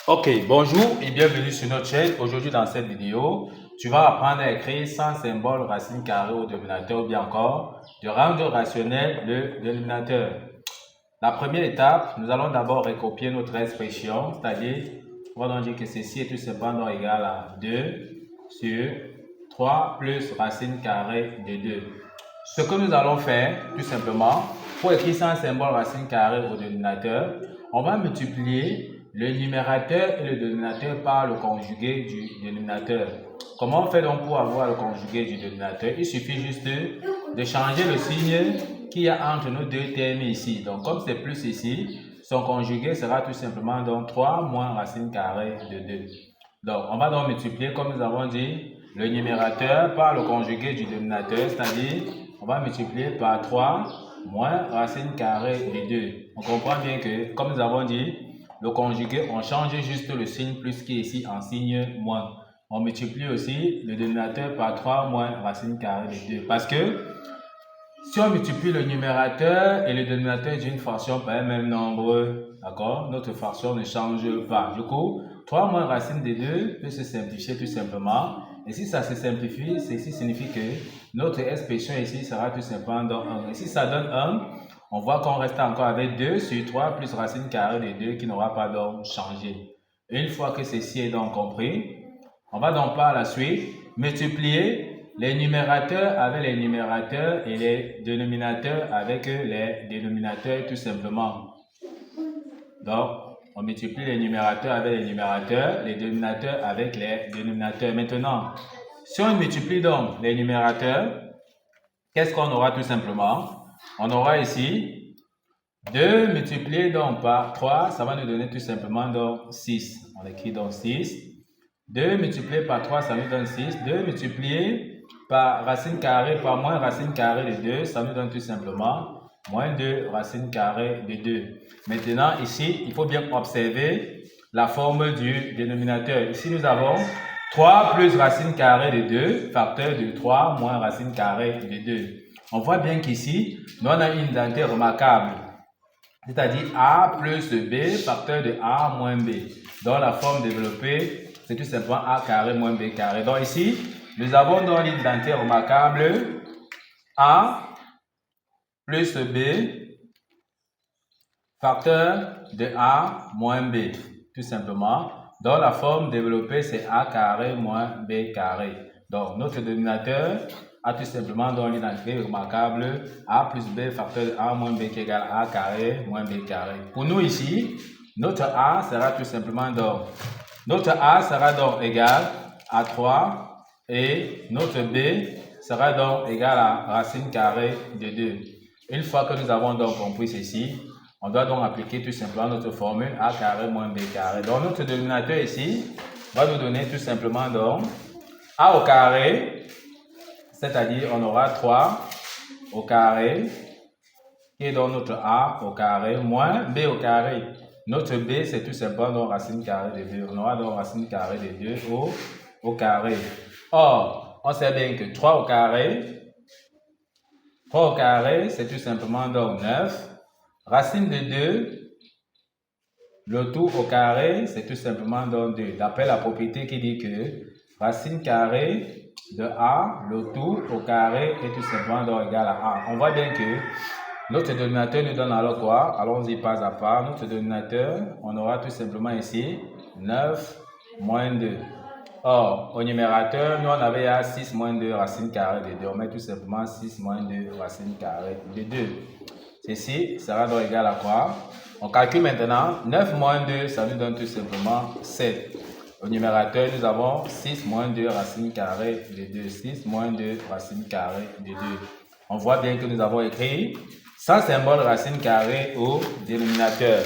Ok, bonjour et bienvenue sur notre chaîne. Aujourd'hui dans cette vidéo, tu vas apprendre à écrire sans symbole racine carrée au dénominateur ou bien encore de rendre rationnel le dénominateur. La première étape, nous allons d'abord recopier notre expression, c'est-à-dire, on va donc dire que ceci est tout simplement égal à 2 sur 3 plus racine carrée de 2. Ce que nous allons faire, tout simplement, pour écrire sans symbole racine carrée au dénominateur, on va multiplier le numérateur et le dénominateur par le conjugué du dénominateur. Comment on fait donc pour avoir le conjugué du dénominateur? Il suffit juste de changer le signe qu'il y a entre nos deux termes ici. Donc, comme c'est plus ici, son conjugué sera tout simplement donc 3 moins racine carrée de 2. Donc, on va donc multiplier, comme nous avons dit, le numérateur par le conjugué du dénominateur, c'est-à-dire, on va multiplier par 3 moins racine carrée de 2. On comprend bien que, comme nous avons dit, le conjugué, on change juste le signe plus qui est ici en signe moins. On multiplie aussi le dénominateur par 3 moins racine carrée de 2. Parce que si on multiplie le numérateur et le dénominateur d'une fraction par un même nombre, d'accord, notre fraction ne change pas. Du coup, 3 moins racine de 2 peut se simplifier tout simplement. Et si ça se simplifie, ceci signifie que notre expression ici sera tout simplement dans 1. Et si ça donne 1, on voit qu'on reste encore avec 2 sur 3 plus racine carrée de 2 qui n'aura pas donc changé. Une fois que ceci est donc compris, on va donc par la suite multiplier les numérateurs avec les numérateurs et les dénominateurs avec les dénominateurs tout simplement. Donc, on multiplie les numérateurs avec les numérateurs, les dénominateurs avec les dénominateurs. Maintenant, si on multiplie donc les numérateurs, qu'est-ce qu'on aura tout simplement? On aura ici 2 multiplié donc par 3, ça va nous donner tout simplement donc 6. On écrit donc 6. 2 multiplié par 3, ça nous donne 6. 2 multiplié par racine carrée par moins racine carrée de 2, ça nous donne tout simplement moins 2 racine carrée de 2. Maintenant, ici, il faut bien observer la forme du dénominateur. Ici, nous avons 3 plus racine carrée de 2, facteur de 3 moins racine carrée de 2. On voit bien qu'ici, nous avons une identité remarquable, c'est-à-dire A plus B, facteur de A moins B. Dans la forme développée, c'est tout simplement A carré moins B carré. Donc ici, nous avons dans l'identité remarquable A plus B, facteur de A moins B, tout simplement. Dans la forme développée, c'est A carré moins B carré. Donc notre dénominateur a tout simplement dans l'identité remarquable A plus B facteur de A moins B qui égale A carré moins B carré. Pour nous ici, notre A sera tout simplement donc, notre A sera donc égal à 3 et notre B sera donc égal à racine carrée de 2. Une fois que nous avons donc compris ceci, on doit donc appliquer tout simplement notre formule A carré moins B carré. Donc notre dénominateur ici va nous donner tout simplement donc A au carré, c'est-à-dire on aura 3 au carré, qui est donc notre A au carré, moins B au carré. Notre B, c'est tout simplement donc racine carrée de 2. On aura donc racine carrée de 2 au carré. Or, on sait bien que 3 au carré, c'est tout simplement donc 9. Racine de 2, le tout au carré, c'est tout simplement donc 2. D'après la propriété qui dit que racine carrée de A, le tout au carré est tout simplement donc égal à A. On voit bien que notre dénominateur nous donne alors quoi? Allons-y pas à pas. Notre dénominateur, on aura tout simplement ici 9 moins 2. Or, au numérateur, nous on avait à 6 moins 2 racine carrée de 2. On met tout simplement 6 moins 2 racine carrée de 2. Ceci sera donc égal à quoi? On calcule maintenant 9 moins 2, ça nous donne tout simplement 7. Au numérateur, nous avons 6 moins 2 racine carrée de 2. 6 moins 2 racine carrée de 2. On voit bien que nous avons écrit sans symbole racine carrée au dénominateur.